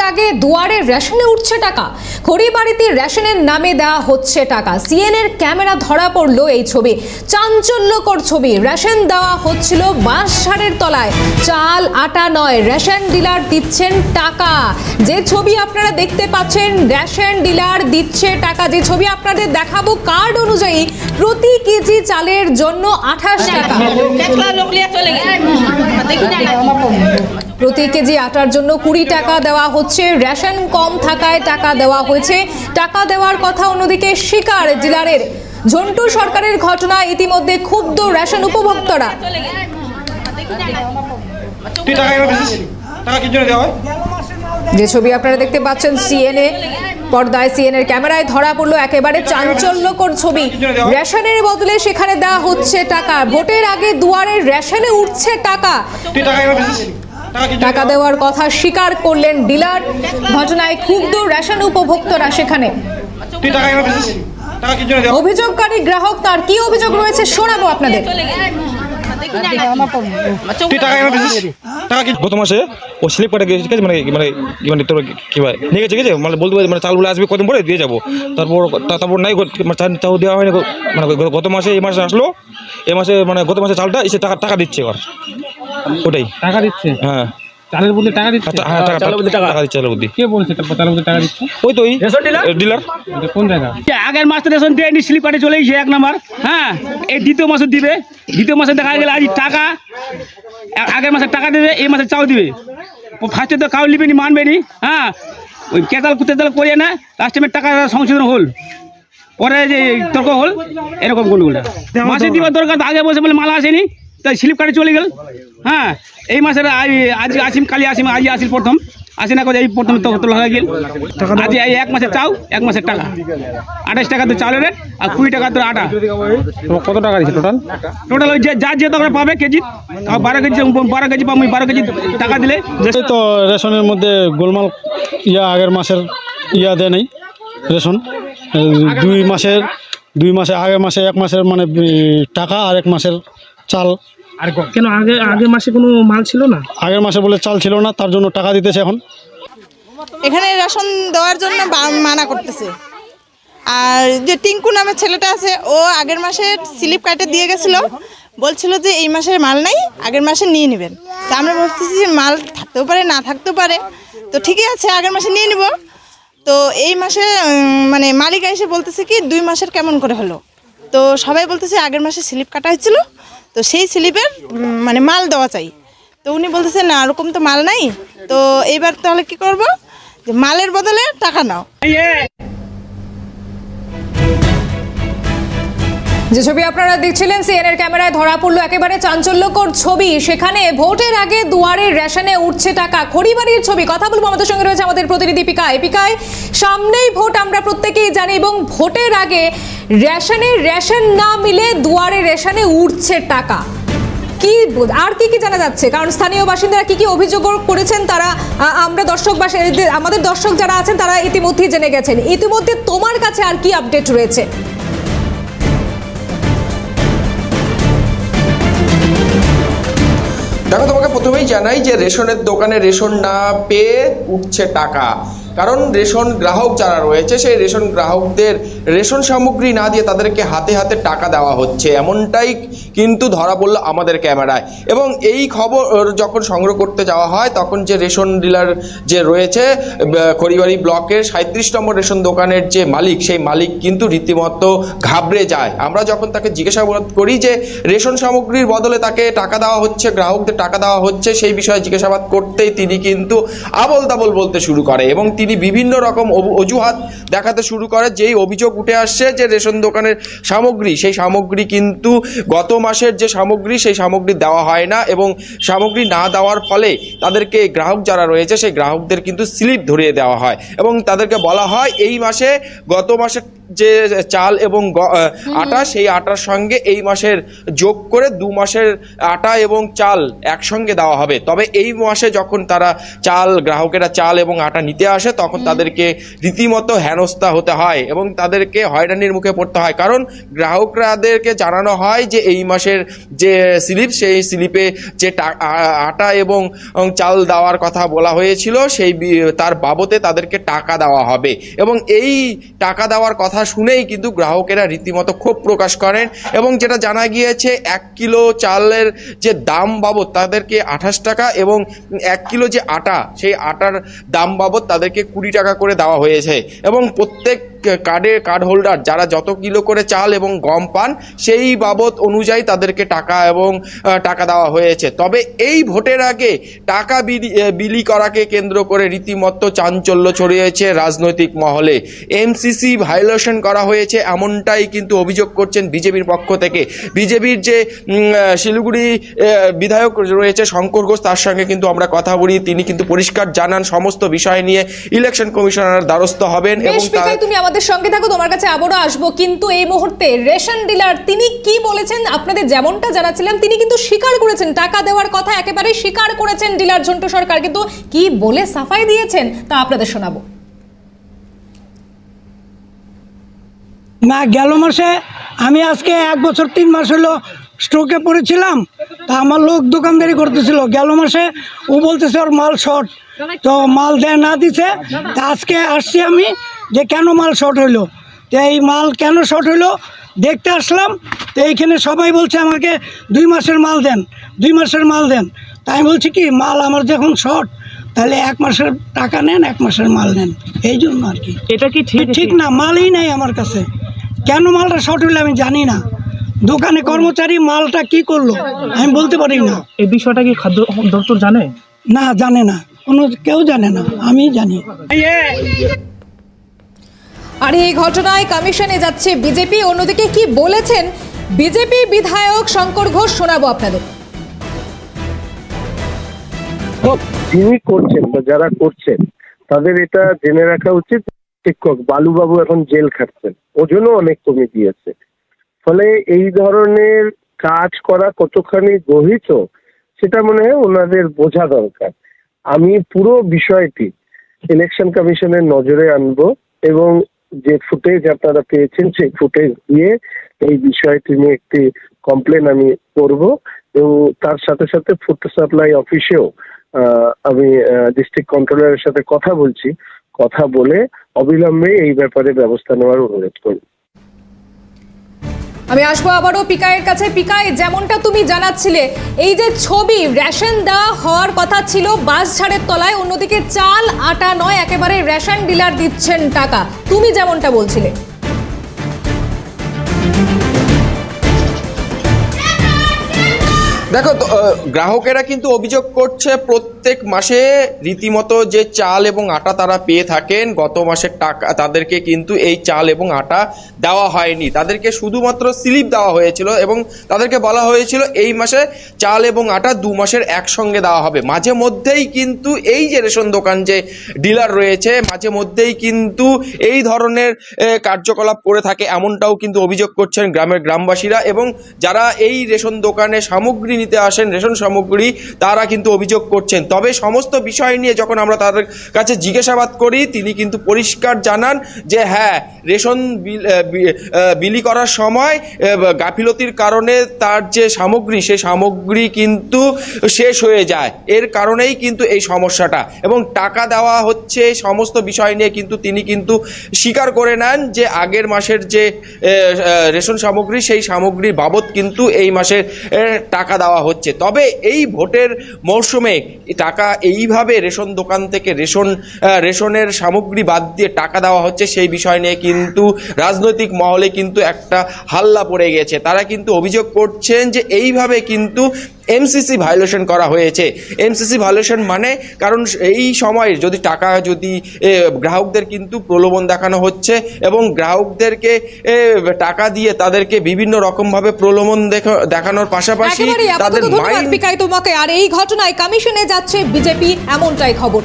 আগে দুয়ারে রেশনে উঠছে টাকা। খড়িবাড়িতে রেশনের নামে দেওয়া হচ্ছে টাকা। সিএনএর ক্যামেরা ধরা পড়লো এই ছবি, চাঞ্চল্যকর ছবি। রেশন দেওয়া হচ্ছিল বাঁশঝাড়ের তলায়, চাল আটা নয়, রেশন ডিলার দিচ্ছেন টাকা। যে ছবি আপনারা দেখতে পাচ্ছেন, রেশন ডিলার দিচ্ছে টাকা। যে ছবি আপনাদের দেখাবো, কার্ড অনুযায়ী প্রতি কেজি চালের জন্য 28 টাকা, প্রতি কেজি আটার জন্য 20 টাকা দেওয়া হচ্ছে। রেশন কম থাকায় টাকা দেওয়া হয়েছে। টাকা দেওয়ার কথা অন্যদিকে স্বীকার ডিলারের। ঝন্টু সরকারের ঘটনা ইতিমধ্যে ক্ষুব্ধ রেশন উপভোক্তারা। যে ছবি আপনারা দেখতে পাচ্ছেন সিএনএ পর্দায়, সিএনএর ক্যামেরায় ধরা পড়লো একেবারে চাঞ্চল্যকর ছবি। রেশনের বদলে সেখানে দেওয়া হচ্ছে টাকা। ভোটের আগে দুয়ারে রেশনে উঠছে টাকা। টাকা দেওয়ার কথা স্বীকার করলেন ডিলার। ঘটনায় ক্ষুব্ধ রেশন উপভোক্তারা সেখানে। অভিযোগকারী গ্রাহক, তার কি অভিযোগ রয়েছে শোনাবো আপনাদের। গত মাসে ও স্লিপ কাটে গেছে, ঠিক আছে, মানে তোর কি ভাই নিয়ে গেছে, ঠিক আছে, মানে বলতে মানে চালগুলো আসবে কদিন পরে দিয়ে যাবো, তারপর নাই চাল দেওয়া হয়নি। মানে গত মাসে এই মাসে আসলো, এই মাসে মানে গত মাসে চালটা এসে টাকা দিচ্ছে এবার, ওটাই টাকা দিচ্ছে। হ্যাঁ, চালের বদলে টাকা দিচ্ছে। হ্যাঁ, টাকা দিচ্ছে চালের বদলে। কে বলছে চালের বদলে টাকা দিচ্ছে? ওই তো ডিলার। কোন জায়গা? আগের মাসে রেশন দেয়নি, স্লিপ কাটে চলে গেছে 1 নাম্বার। হ্যাঁ, এই দ্বিতীয় মাসে দিবে। দ্বিতীয় মাসে দেখা গেলে আজ টাকা, আগের মাসে টাকা দেবে, এই মাসে চাও দিবে। ফার্স্টে তো কাউ নিবে নি, মানবে নি। হ্যাঁ, ওই কেতাল করে না, লাস্টে টাকা সংশোধন হল, পরে যে তর্ক হল, এরকম গোলগুলো মাসে দিবার দরকার। আগে বসে বলে মালা আসেনি, তাই স্লিপ কাটে চলে গেল। হ্যাঁ, এই মাসের আজ আসিম, কালি আসিম, আজ আসিল প্রথম আসি না, এই প্রথম তোলা হয়ে গেল। আজ এই 1 মাসের চাও, 1 মাসের টাকা 28 টাকা তো চালের রেট, আর 20 টাকা তো আটা। কত টাকা দিচ্ছে টোটাল ওই যা যেহেতু আমরা পাবে কেজি, 12 কেজি পাবো, 12 কেজি টাকা দিলে। তো রেশনের মধ্যে গোলমাল, আগের মাসের দেয় নেই রেশন। 2 মাসে আগের মাসে 1 মাসের মানে টাকা, আর 1 মাসের চাল। আর কেন আগের মাসে কোনো মাল ছিল না? আগের মাসে বলে চাল ছিল না, তার জন্য টাকা দিতেছে এখন। এখানে রেশন দেওয়ার জন্য মানা করতেছে। আর যে টিঙ্কু নামের ছেলেটা আছে, ও আগের মাসে স্লিপ কাটে দিয়ে গেছিল, বলছিল যে এই মাসের মাল নাই, আগের মাসে নিয়ে নেবেন। তা আমরা ভাবতেছি যে মাল থাকতেও পারে, না থাকতেও পারে, তো ঠিকই আছে, আগের মাসে নিয়ে নিব। তো এই মাসে মানে মালিক এসে বলতেছে কি 2 মাসের কেমন করে হলো। তো সবাই বলতেছে আগের মাসে স্লিপ কাটা হয়েছিল, তো সেই স্লিপের মানে মাল দেওয়া চাই। তো উনি বলতেছে না, ওরকম তো মাল নাই। তো এইবার তাহলে কি করব, যে মালের বদলে টাকা নাও। যে ছবি আপনারা দেখছিলেন, সিএনএর ক্যামেরায় ধরা পড়লো একেবারে চাঞ্চল্যকর ছবি। সেখানে ভোটের আগে দুয়ারে রেশনে উঠছে টাকা। খড়িবাড়ির ছবি। কথা বলবো, আমাদের সঙ্গে রয়েছে আমাদের প্রতিনিধি পিকায়। সামনেই ভোট, আমরা প্রত্যেকেই জানি, এবং ভোটের আগে রেশন না মিলে দুয়ারে রেশনে উঠছে টাকা। কি আর কি জানা যাচ্ছে? কারণ স্থানীয় বাসিন্দারা কি অভিযোগ করেছেন, তারা আমরা আমাদের দর্শক যারা আছেন তারা ইতিমধ্যেই জেনে গেছেন। ইতিমধ্যে তোমার কাছে আর কি আপডেট রয়েছে? দেখো, তোমাকে প্রথমেই জানাই যে রেশনের দোকানে রেশন না পেয়ে উঠছে টাকা। কারণ রেশন গ্রাহক যারা রয়েছে, সেই রেশন গ্রাহকদের রেশন সামগ্রী না দিয়ে তাদেরকে হাতে হাতে টাকা দেওয়া হচ্ছে, এমনটাই কিন্তু ধরা পড়লো আমাদের ক্যামেরায়। এবং এই খবর যখন সংগ্রহ করতে যাওয়া হয়, তখন যে রেশন ডিলার যে রয়েছে খড়িবাড়ি ব্লকের 37 নম্বর রেশন দোকানের যে মালিক, সেই মালিক কিন্তু রীতিমতো ঘাবড়ে যায়। আমরা যখন তাকে জিজ্ঞাসাবাদ করি যে রেশন সামগ্রীর বদলে তাকে টাকা দেওয়া হচ্ছে, গ্রাহকদের টাকা দেওয়া হচ্ছে, সেই বিষয়ে জিজ্ঞাসাবাদ করতেই তিনি কিন্তু আবল তাবল বলতে শুরু করে এবং তিনি বিভিন্ন রকম অজুহাত দেখাতে শুরু করে। যেই অভিযোগ উঠে আসছে যে রেশন দোকানের সামগ্রী, সেই সামগ্রী কিন্তু গত মাসের যে সামগ্রী, সেই সামগ্রী দেওয়া হয় না, এবং সামগ্রী না দেওয়ার ফলে তাদেরকে গ্রাহক যারা রয়েছে, সেই গ্রাহকদের কিন্তু স্লিপ ধরিয়ে দেওয়া হয় এবং তাদেরকে বলা হয় এই মাসে গত মাসের যে চাল এবং আটা, সেই আটার সঙ্গে এই মাসের যোগ করে 2 মাসের আটা এবং চাল একসঙ্গে দেওয়া হবে। তবে এই মাসে যখন তারা গ্রাহকেরা চাল এবং আটা নিতে আসে, তখন তাদেরকে রীতিমতো হেনস্থা হতে হয় এবং তাদেরকে হয়রানির মুখে পড়তে হয়। কারণ গ্রাহকরাদেরকে জানানো হয় যে এই মাসের যে স্লিপ, সেই স্লিপে যে আটা এবং চাল দেওয়ার কথা বলা হয়েছিল সেই তার বাবদে তাদেরকে টাকা দেওয়া হবে এবং এই টাকা দেওয়ার কথা শুনেই কিন্তু গ্রাহকেরা রীতিমতো ক্ষোভ প্রকাশ করেন এবং যেটা জানা গিয়েছে 1 কিলো চালের যে দাম বাবদ তাদেরকে 28 টাকা এবং 1 কিলো যে আটা, সেই আটার দাম বাবদ তাদেরকে 20 টাকা করে দেওয়া হয়েছে এবং প্রত্যেক কার্ড হোল্ডার যারা যত কিলো করে চাল এবং গম পান সেই বাবদ অনুযায়ী তাদেরকে টাকা দেওয়া হয়েছে। তবে এই ভোটের আগে টাকা বিলি করাকে কেন্দ্র করে রীতিমতো চাঞ্চল্য ছড়িয়েছে রাজনৈতিক মহলে। এমসিসি ভায়োলেশন করা হয়েছে এমনটাই কিন্তু অভিযোগ করছেন বিজেপির পক্ষ থেকে। বিজেপির যে শিলিগুড়ি বিধায়ক রয়েছে শঙ্কর ঘোষ, তার সঙ্গে কিন্তু আমরা কথা বলি, তিনি কিন্তু পরিষ্কার জানান সমস্ত বিষয় নিয়ে ইলেকশন কমিশনার দ্বারস্থ হবেন এবং তুমি আমাদের সঙ্গে থাকো, তোমার কাছে আবারও আসবো। কিন্তু এই মুহূর্তে রেশন ডিলার তিনি কি বলেছেন আপনাদের যেমনটা জানাচ্ছিলাম, তিনি কিন্তু স্বীকার করেছেন টাকা দেওয়ার কথা, একেবারে স্বীকার করেছেন ডিলার ঝন্টু সরকার। কিন্তু কি বলে সাফাই দিয়েছেন তা আপনাদের শোনাবো। না, গেল মাসে আমি আজকে 1 বছর 3 মাস হলো স্ট্রোকে পড়েছিলাম, তা আমার লোক দোকানদারি করতেছিল। গেল মাসে ও বলতেছে ওর মাল শর্ট, তো মাল দেয় না দিছে। তা আজকে আসছি আমি যে কেন মাল শর্ট হইলো, তো এই মাল কেন শর্ট হইলো দেখতে আসলাম। তো এইখানে সবাই বলছে আমাকে 2 মাসের মাল দেন, 2 মাসের মাল দেন। তাই আমি বলছি কি মাল আমার যখন শর্ট তাহলে 1 মাসের টাকা নেন, 1 মাসের মাল নেন, এই জন্য আর কি। এটা কি ঠিক না, মালই নাই আমার কাছে। কেন মালটা শর্ট হইলো আমি জানি না। দোকানে কর্মচারী মালটা কি করলো আমি বলতে পারি না। এই বিষয়টা কি খাদ্য দপ্তর জানে? না, জানে না, কেউ জানে না, আমি জানি। আর এই ঘটনায় কমিশনে যাচ্ছে বিজেপি। অন্যদিকে কি বলেছেন বিজেপি বিধায়ক শঙ্কর ঘোষ শোনাবো আপনাদের। যিনি করছেন বা যারা করছেন তাদের এটা জেনে রাখা উচিত। শিক্ষক বালুবাবু এখন জেল খাটছেন, ওজনও অনেক কমে গিয়েছে। ফলে এই ধরনের কাজ করা কতখানি গহিত সেটা মনে হয় ওনাদের বোঝা দরকার। আমি পুরো বিষয়টি ইলেকশন কমিশনের নজরে আনবো এবং যে ফুটেজ আপনারা পেয়েছেন সেই ফুটেজ দিয়ে এই বিষয়টি নিয়ে একটি কমপ্লেন আমি করব এবং তার সাথে সাথে ফুড সাপ্লাই অফিসেও আমি ডিস্ট্রিক্ট কন্ট্রোলারের সাথে কথা বলছি, কথা বলে অবিলম্বে এই ব্যাপারে ব্যবস্থা নেওয়ার অনুরোধ করব। আমি আসবো আবারও পিকাইয়ের কাছে। পিকাই, যেমনটা তুমি জানাচ্ছিলে, এই যে ছবি রেশন দেওয়া হওয়ার কথা ছিল বাস ঝাড়ের তলায়, অন্যদিকে চাল আটা নয়, একেবারে রেশন ডিলার দিচ্ছেন টাকা, তুমি যেমনটা বলছিলে। দেখো, গ্রাহকেরা কিন্তু অভিযোগ করছে প্রত্যেক মাসে রীতিমতো যে চাল এবং আটা তারা পেয়ে থাকেন, গত মাসের টাকা তাদেরকে কিন্তু এই চাল এবং আটা দেওয়া হয়নি। তাদেরকে শুধুমাত্র স্লিপ দেওয়া হয়েছিল এবং তাদেরকে বলা হয়েছিল এই মাসে চাল এবং আটা 2 মাসের একসঙ্গে দেওয়া হবে। মাঝে মধ্যেই কিন্তু এই যে রেশন দোকান যে ডিলার রয়েছে মাঝে মধ্যেই কিন্তু এই ধরনের কার্যকলাপ করে থাকে, এমনটাও কিন্তু অভিযোগ করছেন গ্রামবাসীরা এবং যারা এই রেশন দোকানে সামগ্রী নিতে আসেন, রেশন সামগ্রী, তারা কিন্তু অভিযোগ করছেন। তবে সমস্ত বিষয় নিয়ে যখন আমরা তাদের কাছে জিজ্ঞাসাবাদ করি, তিনি কিন্তু পরিষ্কার জানান যে হ্যাঁ, রেশন বিলি করার সময় গাফিলতির কারণে তার যে সামগ্রী সেই সামগ্রী কিন্তু শেষ হয়ে যায়, এর কারণেই কিন্তু এই সমস্যাটা এবং টাকা দেওয়া হচ্ছে। সমস্ত বিষয় নিয়ে কিন্তু তিনি কিন্তু স্বীকার করে নেন যে আগের মাসের যে রেশন সামগ্রী সেই সামগ্রীর বাবদ কিন্তু এই মাসের টাকা দেওয়া হচ্ছে। তবে এই ভোটের মরশুমে টাকা এইভাবে রেশন দোকান থেকে রেশনের সামগ্রী বাদ দিয়ে টাকা দেওয়া হচ্ছে, সেই বিষয় নিয়ে কিন্তু রাজনৈতিক মহলে কিন্তু একটা হাল্লা পড়ে গেছে। তারা কিন্তু অভিযোগ করছেন যে এইভাবে কিন্তু এমসিসি ভায়োলেশন করা হয়েছে। এমসিসি ভায়োলেশন মানে, কারণ এই সময় যদি টাকা গ্রাহকদের কিন্তু প্রলোভন দেখানো হচ্ছে এবং গ্রাহকদেরকে টাকা দিয়ে তাদেরকে বিভিন্ন রকমভাবে প্রলোভন দেখানোর পাশাপাশি তাদের তোমাকে। আর এই ঘটনায় কমিশনে যাচ্ছে বিজেপি, এমনটাই খবর।